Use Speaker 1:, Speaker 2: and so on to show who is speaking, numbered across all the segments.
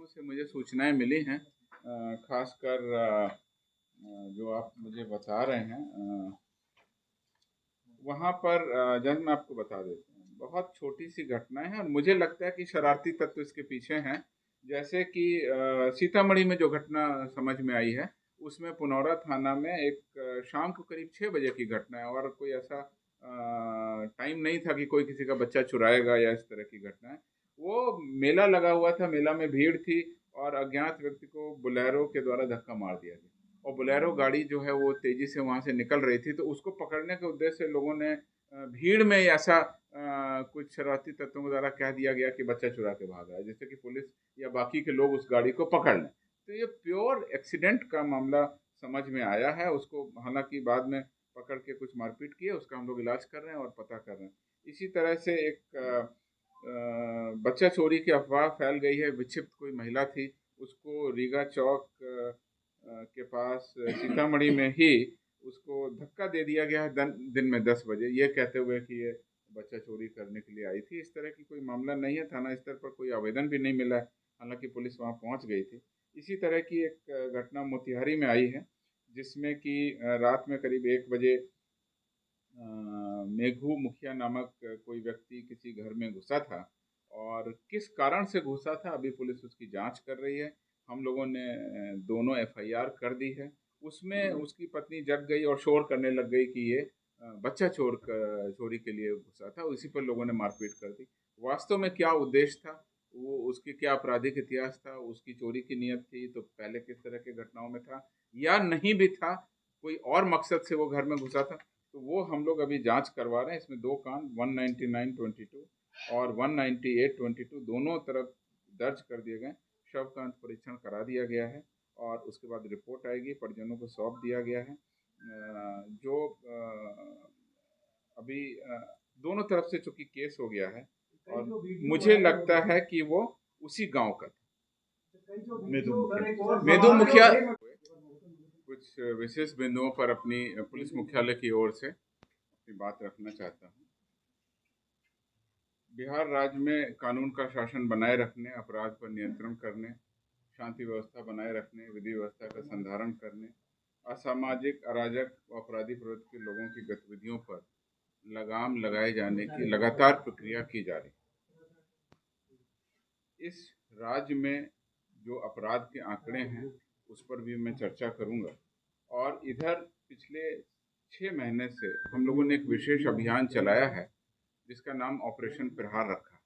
Speaker 1: से मुझे सूचनाएं मिली हैं, खासकर जो आप मुझे बता रहे हैं, वहाँ पर जैसे मैं आपको बता देता हूँ, बहुत छोटी सी घटना है और मुझे लगता है कि शरारती तत्व इसके पीछे हैं। जैसे कि सीतामढ़ी में जो घटना समझ में आई है, उसमें पुनौरा थाना में एक शाम को करीब 6 बजे की घटना है और कोई ऐसा टाइम नहीं था कि कोई किसी का बच्चा चुराएगा या इस तरह की घटना है। वो मेला लगा हुआ था, मेला में भीड़ थी और अज्ञात व्यक्ति को बोलेरो के द्वारा धक्का मार दिया गया और बोलेरो गाड़ी जो है वो तेजी से वहां से निकल रही थी, तो उसको पकड़ने के उद्देश्य से लोगों ने भीड़ में ऐसा कुछ शरारती तत्वों के द्वारा कह दिया गया कि बच्चा चुरा के भागा है, जिससे कि पुलिस या बाकी के लोग उस गाड़ी को पकड़ लें। तो ये प्योर एक्सीडेंट का मामला समझ में आया है। उसको हालांकि बाद में पकड़ के कुछ मारपीट किए, उसका हम लोग इलाज कर रहे हैं और पता कर रहे हैं। इसी तरह से एक बच्चा चोरी की अफवाह फैल गई है। विक्षिप्त कोई महिला थी, उसको रीगा चौक के पास सीतामढ़ी में ही उसको धक्का दे दिया गया है दिन में 10 बजे, ये कहते हुए कि ये बच्चा चोरी करने के लिए आई थी। इस तरह की कोई मामला नहीं है, थाना स्तर पर कोई आवेदन भी नहीं मिला है, हालांकि पुलिस वहां पहुंच गई थी। इसी तरह की एक घटना मोतिहारी में आई है, जिसमें कि रात में करीब 1 बजे मेघू मुखिया नामक कोई व्यक्ति किसी घर में घुसा था और किस कारण से घुसा था अभी पुलिस उसकी जांच कर रही है। हम लोगों ने दोनों एफआईआर कर दी है। उसमें उसकी पत्नी जग गई और शोर करने लग गई कि ये बच्चा चोरी के लिए घुसा था। उसी पर लोगों ने मारपीट कर दी। वास्तव में क्या उद्देश्य था, वो उसकी क्या आपराधिक इतिहास था, उसकी चोरी की नीयत थी तो पहले किस तरह के घटनाओं में था या नहीं भी था, कोई और मकसद से वो घर में घुसा था, तो वो हम लोग अभी जांच करवा रहे हैं। इसमें दो कांड 199(22) और 198(22) दोनों तरफ दर्ज कर दिए गए। शव का अंत परीक्षण करा दिया गया है और उसके बाद रिपोर्ट आएगी, परिजनों को सौंप दिया गया है। जो अभी दोनों तरफ से चूंकि केस हो गया है और मुझे लगता है कि वो उसी गांव का था, मेदू मुखिया। कुछ विशेष बिंदुओं पर अपनी पुलिस मुख्यालय की ओर से अपनी बात रखना चाहता हूँ। बिहार राज्य में कानून का शासन बनाए रखने, अपराध पर नियंत्रण करने, शांति व्यवस्था बनाए रखने, विधि व्यवस्था का संधारण करने, असामाजिक, अराजक व अपराधी प्रवृत्ति के लोगों की गतिविधियों पर लगाम लगाए जाने की लगातार प्रक्रिया की जा रही है। इस राज्य में जो अपराध के आंकड़े हैं उस पर भी मैं चर्चा करूंगा। और इधर पिछले 6 महीने से हम लोगों ने एक विशेष अभियान चलाया है जिसका नाम ऑपरेशन प्रहार रखा।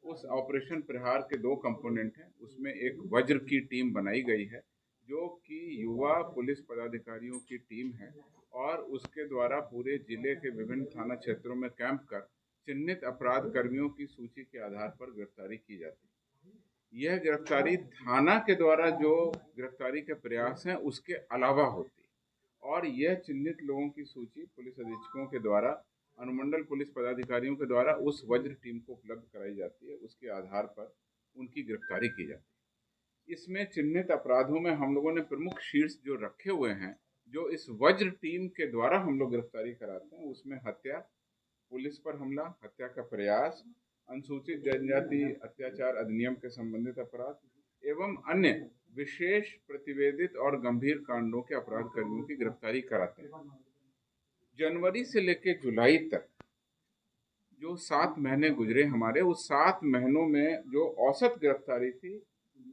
Speaker 1: उस ऑपरेशन प्रहार के दो कंपोनेंट हैं। उसमें एक वज्र की टीम बनाई गई है जो कि युवा पुलिस पदाधिकारियों की टीम है और उसके द्वारा पूरे जिले के विभिन्न थाना क्षेत्रों में कैंप कर चिन्हित अपराध कर्मियों की सूची के आधार पर गिरफ्तारी की जाती है। यह गिरफ्तारी थाना के द्वारा जो गिरफ्तारी के प्रयास हैं उसके अलावा होती है और यह चिन्हित लोगों की सूची पुलिस अधीक्षकों के द्वारा अनुमंडल पुलिस पदाधिकारियों के द्वारा उस वज्र टीम को उपलब्ध कराई जाती है। उसके आधार पर उनकी गिरफ्तारी की जाती है। इसमें चिन्हित अपराधों में हम लोगों ने प्रमुख शीर्ष जो रखे हुए हैं, जो इस वज्र टीम के द्वारा हम लोग गिरफ्तारी कराते हैं, उसमें हत्या, पुलिस पर हमला, हत्या का प्रयास, अनुसूचित जनजाति अत्याचार अधिनियम के संबंधित अपराध एवं अन्य विशेष प्रतिवेदित और गंभीर कांडों के अपराध कर्मियों की गिरफ्तारी कराते हैं। जनवरी से लेकर जुलाई तक जो 7 महीने गुजरे हमारे, उस 7 महीनों में जो औसत गिरफ्तारी थी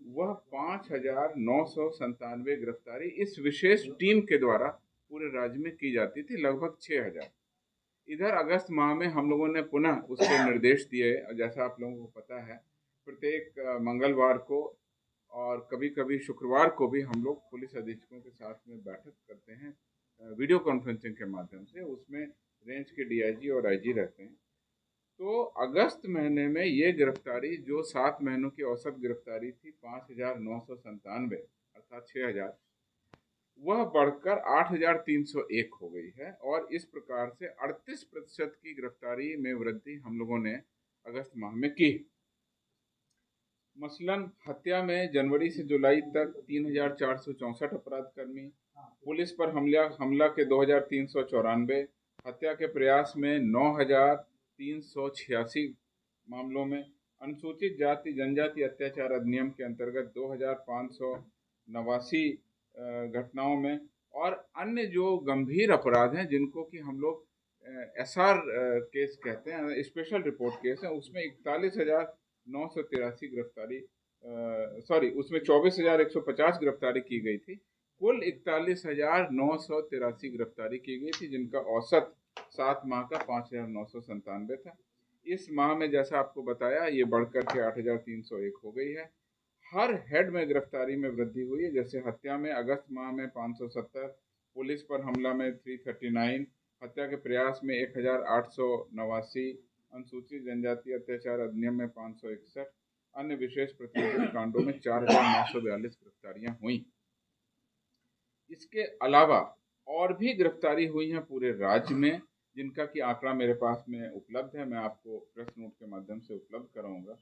Speaker 1: वह 5,997 गिरफ्तारी इस विशेष टीम के द्वारा पूरे राज्य में की जाती थी, लगभग 6,000। इधर अगस्त माह में हम लोगों ने पुनः उसके निर्देश दिए। जैसा आप लोगों को पता है, प्रत्येक मंगलवार को और कभी कभी शुक्रवार को भी हम लोग पुलिस अधीक्षकों के साथ में बैठक करते हैं वीडियो कॉन्फ्रेंसिंग के माध्यम से। उसमें रेंज के डीआईजी और आईजी रहते हैं। तो अगस्त महीने में ये गिरफ्तारी जो 7 महीनों की औसत गिरफ्तारी थी 5,997 अर्थात 6,000, वह बढ़कर 8,301 हो गई है और इस प्रकार से 38% की गिरफ्तारी में वृद्धि हम लोगों ने अगस्त माह में की। मसलन हत्या में जनवरी से जुलाई तक 3,464 अपराध कर्मी, पुलिस पर हमला के 2,394, हत्या के प्रयास में 9,386 मामलों में, अनुसूचित जाति जनजाति अत्याचार अधिनियम के अंतर्गत 2589 घटनाओं में, और अन्य जो गंभीर अपराध हैं जिनको कि हम लोग SR केस कहते हैं, स्पेशल रिपोर्ट केस है, उसमें 41,983 गिरफ्तारी, सॉरी उसमें 24,150 गिरफ्तारी की गई थी। कुल 41,983 गिरफ्तारी की गई थी, जिनका औसत 7 माह का 5,997 था। इस माह में जैसा आपको बताया ये बढ़कर के 8,301 हो गई है। हर हेड में गिरफ्तारी में वृद्धि हुई है। जैसे हत्या में अगस्त माह में 570, पुलिस पर हमला में 339, हत्या के प्रयास में 1,889, अनुसूचित जनजाति अत्याचार अधिनियम में 561, अन्य विशेष प्रतिबंधित कांडों में 4,942 गिरफ्तारियां हुई। इसके अलावा और भी गिरफ्तारी हुई हैं पूरे राज्य में, जिनका कि आंकड़ा मेरे पास में उपलब्ध है, मैं आपको प्रेस नोट के माध्यम से उपलब्ध कराऊंगा।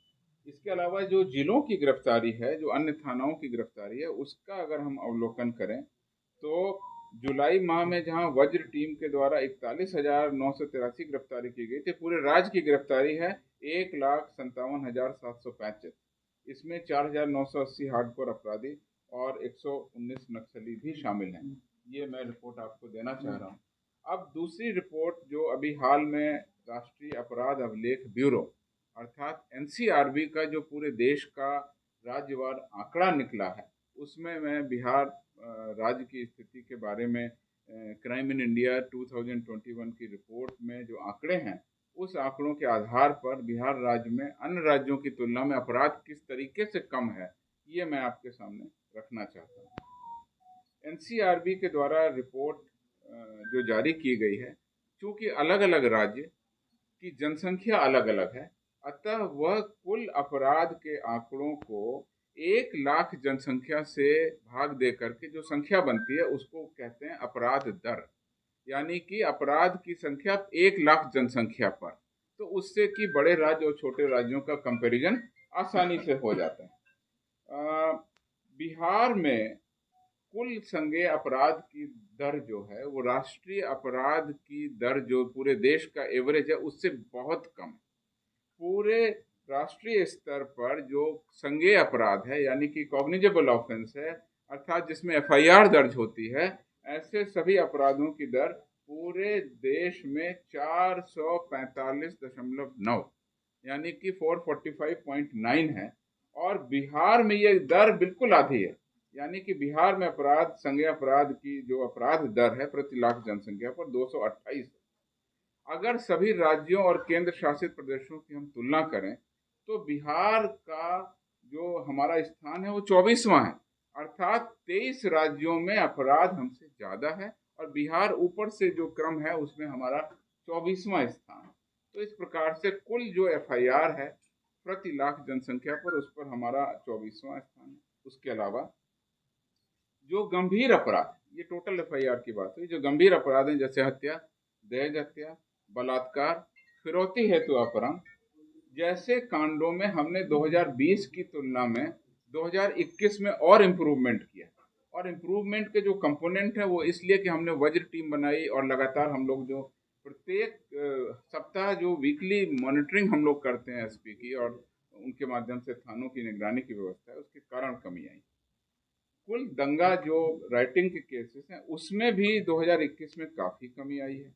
Speaker 1: इसके अलावा जो जिलों की गिरफ्तारी है, जो अन्य थानाओं की गिरफ्तारी है, उसका अगर हम अवलोकन करें तो जुलाई माह में जहां वज्र टीम के द्वारा 41,983 गिरफ्तारी की गई थी, पूरे राज्य की गिरफ्तारी है 1,57,735। इसमें 4,980 हार्डकोर अपराधी और 119 नक्सली भी शामिल हैं। ये मैं रिपोर्ट आपको देना चाह रहा हूँ। अब दूसरी रिपोर्ट जो अभी हाल में राष्ट्रीय अपराध अभिलेख ब्यूरो अर्थात NCRB का जो पूरे देश का राज्यवार आंकड़ा निकला है, उसमें मैं बिहार राज्य की स्थिति के बारे में क्राइम इन इंडिया 2021 की रिपोर्ट में जो आंकड़े हैं, उस आंकड़ों के आधार पर बिहार राज्य में अन्य राज्यों की तुलना में अपराध किस तरीके से कम है, ये मैं आपके सामने रखना चाहता हूँ। NCRB के द्वारा रिपोर्ट जो जारी की गई है, चूंकि अलग अलग राज्य की जनसंख्या अलग अलग है, अतः वह कुल अपराध के आंकड़ों को 1,00,000 जनसंख्या से भाग दे करके जो संख्या बनती है उसको कहते हैं अपराध दर, यानी कि अपराध की संख्या 1,00,000 जनसंख्या पर। तो उससे कि बड़े राज्य और छोटे राज्यों का कंपैरिजन आसानी से हो जाता है। बिहार में कुल संज्ञेय अपराध की दर जो है वो राष्ट्रीय अपराध की दर जो पूरे देश का एवरेज है उससे बहुत कम है। पूरे राष्ट्रीय स्तर पर जो संज्ञेय अपराध है, यानी कि कॉग्निजेबल ऑफेंस है, अर्थात जिसमें FIR दर्ज होती है, ऐसे सभी अपराधों की दर पूरे देश में 445.9 यानी कि 445.9 है, और बिहार में ये दर बिल्कुल आधी है, यानी कि बिहार में अपराध संज्ञेय अपराध की जो अपराध दर है प्रति लाख जनसंख्या पर 228 है। अगर सभी राज्यों और केंद्र शासित प्रदेशों की हम तुलना करें तो बिहार का जो हमारा स्थान है वो 24वां है, अर्थात 23 राज्यों में अपराध हमसे ज्यादा है और बिहार ऊपर से जो क्रम है उसमें हमारा 24वां स्थान है। तो इस प्रकार से कुल जो FIR है प्रति लाख जनसंख्या पर, उस पर हमारा 24वां स्थान है। उसके अलावा जो गंभीर अपराध, ये टोटल FIR की बात हुई, जो गंभीर अपराध हैं जैसे हत्या, दहेज हत्या, बलात्कार, फिरौती हेतु अपहरण जैसे कांडों में हमने 2020 की तुलना में 2021 में और इम्प्रूवमेंट किया। और इम्प्रूवमेंट के जो कंपोनेंट है वो इसलिए कि हमने वज्र टीम बनाई और लगातार हम लोग जो प्रत्येक सप्ताह जो वीकली मॉनिटरिंग हम लोग करते हैं SP की, और उनके माध्यम से थानों की निगरानी की व्यवस्था है, उसके कारण कमी आई। कुल दंगा जो राइटिंग के केसेस हैं उसमें भी 2021 में काफ़ी कमी आई है।